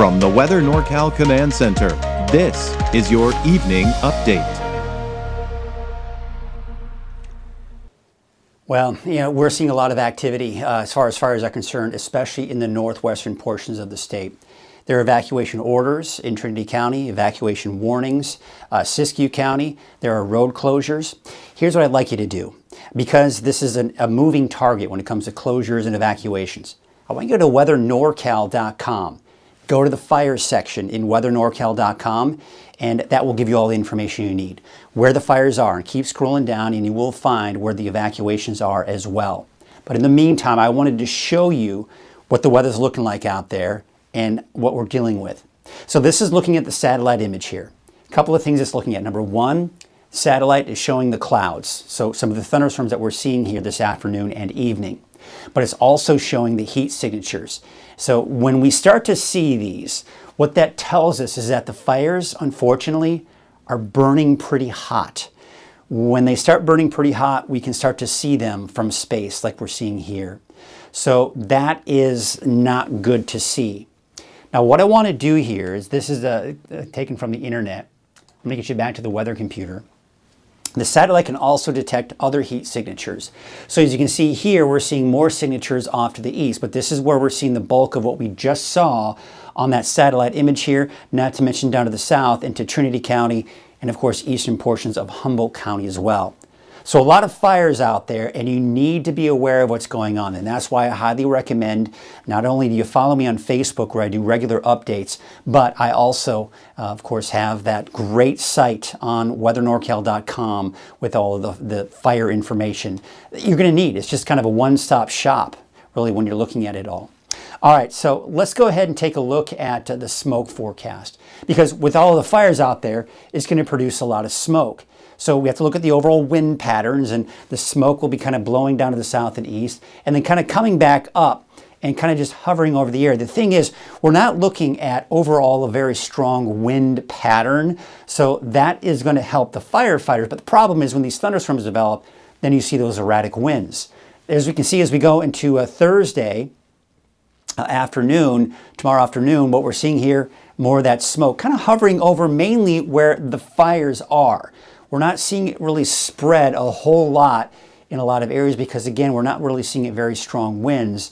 From the Weather NorCal Command Center, this is your evening update. Well, we're seeing a lot of activity as far as fires are concerned, especially in the northwestern portions of the state. There are evacuation orders in Trinity County, evacuation warnings, Siskiyou County. There are road closures. Here's what I'd like you to do. Because this is a moving target when it comes to closures and evacuations, I want you to go to weathernorcal.com. Go to the fire section in weathernorcal.com, and that will give you all the information you need, where the fires are, and keep scrolling down and you will find where the evacuations are as well. But in the meantime, I wanted to show you what the weather's looking like out there and what we're dealing with. So this is looking at the satellite image here. A couple of things it's looking at. Number one, satellite is showing the clouds. So some of the thunderstorms that we're seeing here this afternoon and evening. But it's also showing the heat signatures. So when we start to see these, what that tells us is that the fires, unfortunately, are burning pretty hot. When they start burning pretty hot, we can start to see them from space like we're seeing here. So that is not good to see. Now what I want to do here is, this is taken from the internet. Let me get you back to the weather computer. The satellite can also detect other heat signatures. So as you can see here, we're seeing more signatures off to the east, but this is where we're seeing the bulk of what we just saw on that satellite image here, not to mention down to the south into Trinity County and of course eastern portions of Humboldt County as well. So a lot of fires out there, and you need to be aware of what's going on. And that's why I highly recommend, not only do you follow me on Facebook where I do regular updates, but I also, of course, have that great site on weathernorcal.com with all of the fire information that you're going to need. It's just kind of a one-stop shop, really, when you're looking at it all. All right, so let's go ahead and take a look at the smoke forecast. Because with all of the fires out there, it's going to produce a lot of smoke. So we have to look at the overall wind patterns, and the smoke will be kind of blowing down to the south and east, and then kind of coming back up and kind of just hovering over the air. The thing is, we're not looking at overall a very strong wind pattern, so that is going to help the firefighters. But the problem is when these thunderstorms develop, then you see those erratic winds. As we can see, as we go into a Thursday afternoon, tomorrow afternoon, what we're seeing here, more of that smoke kind of hovering over mainly where the fires are. We're not seeing it really spread a whole lot in a lot of areas because, again, we're not really seeing it very strong winds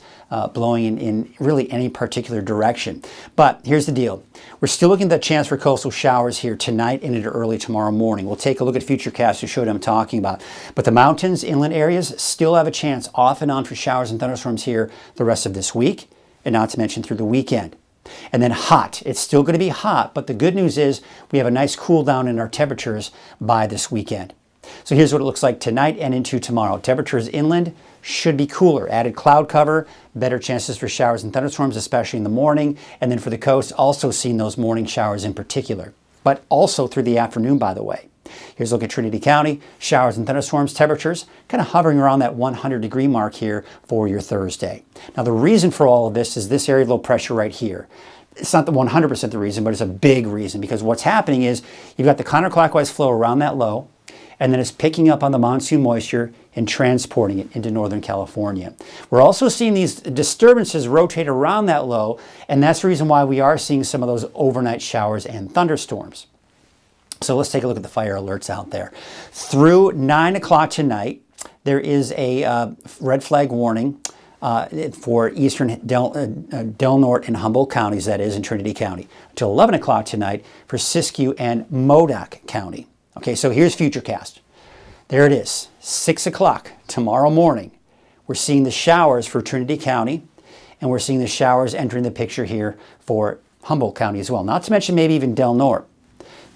blowing in really any particular direction. But here's the deal. We're still looking at the chance for coastal showers here tonight and into early tomorrow morning. We'll take a look at Futurecast to show what I'm talking about. But the mountains, inland areas still have a chance off and on for showers and thunderstorms here the rest of this week, and not to mention through the weekend. And then hot. It's still going to be hot, but the good news is we have a nice cool down in our temperatures by this weekend. So here's what it looks like tonight and into tomorrow. Temperatures inland should be cooler. Added cloud cover, better chances for showers and thunderstorms, especially in the morning. And then for the coast, also seeing those morning showers in particular, but also through the afternoon, by the way. Here's a look at Trinity County. Showers and thunderstorms, temperatures kind of hovering around that 100-degree mark here for your Thursday. Now, the reason for all of this is this area of low pressure right here. It's not the 100% the reason, but it's a big reason, because what's happening is you've got the counterclockwise flow around that low, and then it's picking up on the monsoon moisture and transporting it into Northern California. We're also seeing these disturbances rotate around that low, and that's the reason why we are seeing some of those overnight showers and thunderstorms. So let's take a look at the fire alerts out there. Through 9 o'clock tonight, there is a red flag warning for eastern Del Norte and Humboldt counties, that is, in Trinity County, until 11 o'clock tonight for Siskiyou and Modoc County. Okay, so here's Futurecast. There it is, 6 o'clock tomorrow morning. We're seeing the showers for Trinity County, and we're seeing the showers entering the picture here for Humboldt County as well, not to mention maybe even Del Norte.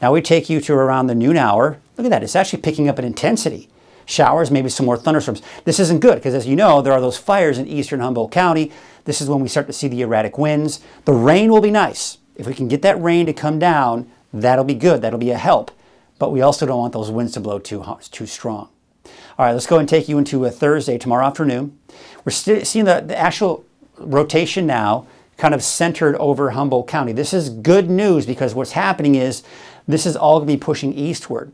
Now we take you to around the noon hour. Look at that, it's actually picking up in intensity. Showers, maybe some more thunderstorms. This isn't good because, as you know, there are those fires in eastern Humboldt County. This is when we start to see the erratic winds. The rain will be nice. If we can get that rain to come down, that'll be good. That'll be a help. But we also don't want those winds to blow too strong. All right, let's go and take you into a Thursday, tomorrow afternoon. We're still seeing the actual rotation now kind of centered over Humboldt County. This is good news because what's happening is this is all going to be pushing eastward.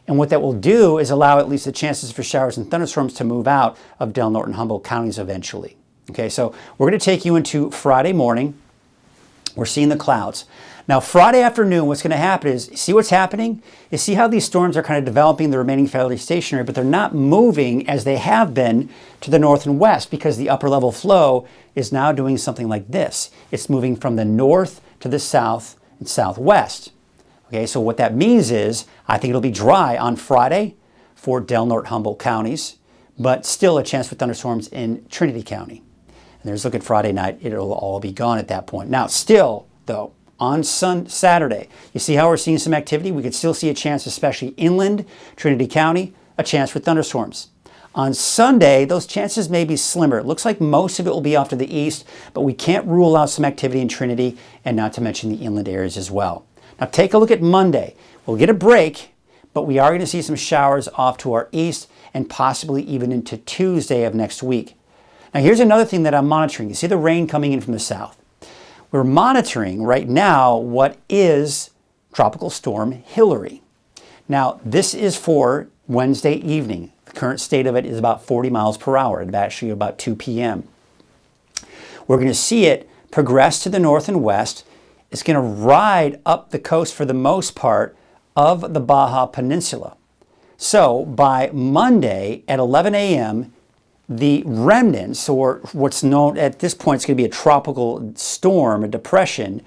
And what that will do is allow at least the chances for showers and thunderstorms to move out of Del Norte and Humboldt counties eventually. Okay, so we're going to take you into Friday morning. We're seeing the clouds. Now, Friday afternoon, what's going to happen is, see what's happening? You see how these storms are kind of developing, they're remaining fairly stationary, but they're not moving as they have been to the north and west because the upper level flow is now doing something like this. It's moving from the north to the south and southwest. Okay, so what that means is, I think it'll be dry on Friday for Del Norte, Humboldt counties, but still a chance for thunderstorms in Trinity County. And there's look at Friday night, it'll all be gone at that point. Now, still, though, on Saturday, you see how we're seeing some activity? We could still see a chance, especially inland, Trinity County, a chance for thunderstorms. On Sunday, those chances may be slimmer. It looks like most of it will be off to the east, but we can't rule out some activity in Trinity, and not to mention the inland areas as well. Now take a look at Monday. We'll get a break, but we are going to see some showers off to our east and possibly even into Tuesday of next week. Now here's another thing that I'm monitoring. You see the rain coming in from the south. We're monitoring right now what is Tropical Storm Hillary. Now this is for Wednesday evening. The current state of it is about 40 miles per hour, at actually about 2 p.m. We're going to see it progress to the north and west. It's going to ride up the coast for the most part of the Baja Peninsula. So by Monday at 11 a.m., the remnants, or what's known at this point, it's going to be a tropical storm, a depression,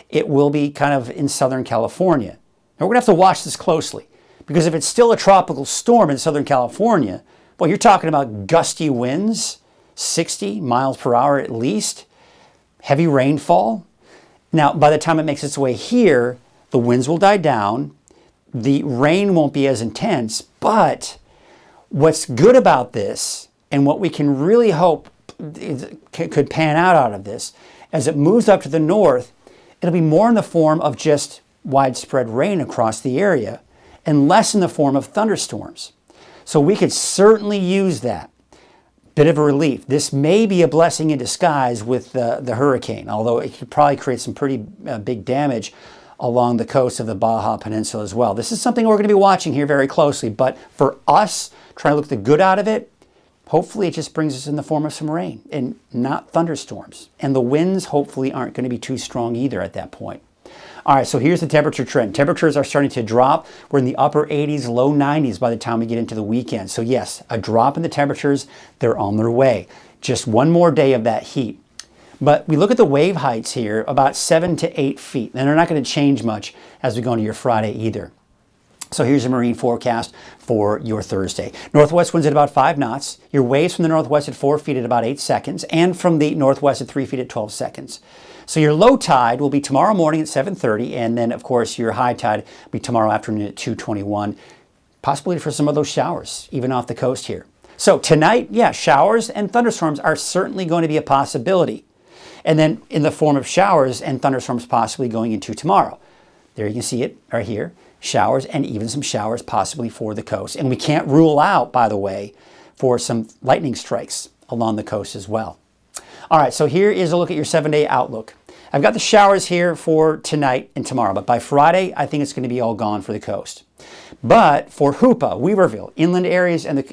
it will be kind of in Southern California. Now we're going to have to watch this closely, because if it's still a tropical storm in Southern California, well, you're talking about gusty winds, 60 miles per hour at least, heavy rainfall. Now, by the time it makes its way here, the winds will die down, the rain won't be as intense, but what's good about this, and what we can really hope could pan out of this, as it moves up to the north, it'll be more in the form of just widespread rain across the area and less in the form of thunderstorms. So we could certainly use that. Bit of a relief. This may be a blessing in disguise with the hurricane, although it could probably create some pretty big damage along the coast of the Baja Peninsula as well. This is something we're going to be watching here very closely, but for us, trying to look the good out of it, hopefully it just brings us in the form of some rain and not thunderstorms. And the winds hopefully aren't going to be too strong either at that point. All right, so here's the temperature trend. Temperatures are starting to drop. We're in the upper 80s, low 90s by the time we get into the weekend. So yes, a drop in the temperatures, they're on their way. Just one more day of that heat. But we look at the wave heights here, about 7 to 8 feet. And they're not going to change much as we go into your Friday either. So here's your marine forecast for your Thursday. Northwest winds at about 5 knots. Your waves from the northwest at 4 feet at about 8 seconds. And from the northwest at 3 feet at 12 seconds. So your low tide will be tomorrow morning at 7:30. And then, of course, your high tide will be tomorrow afternoon at 2:21. Possibly for some of those showers, even off the coast here. So tonight, yeah, showers and thunderstorms are certainly going to be a possibility. And then in the form of showers and thunderstorms possibly going into tomorrow. There you can see it right here. Showers and even some showers possibly for the coast. And we can't rule out, by the way, for some lightning strikes along the coast as well. All right, so here is a look at your 7-day outlook. I've got the showers here for tonight and tomorrow, but by Friday, I think it's going to be all gone for the coast. But for Hoopa, Weaverville, inland areas, and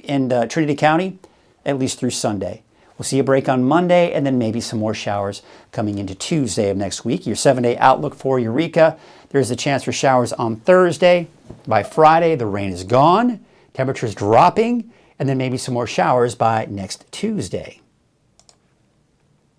Trinity County, at least through Sunday. We'll see a break on Monday, and then maybe some more showers coming into Tuesday of next week. Your 7-day outlook for Eureka. There's a chance for showers on Thursday. By Friday, the rain is gone, temperatures dropping, and then maybe some more showers by next Tuesday.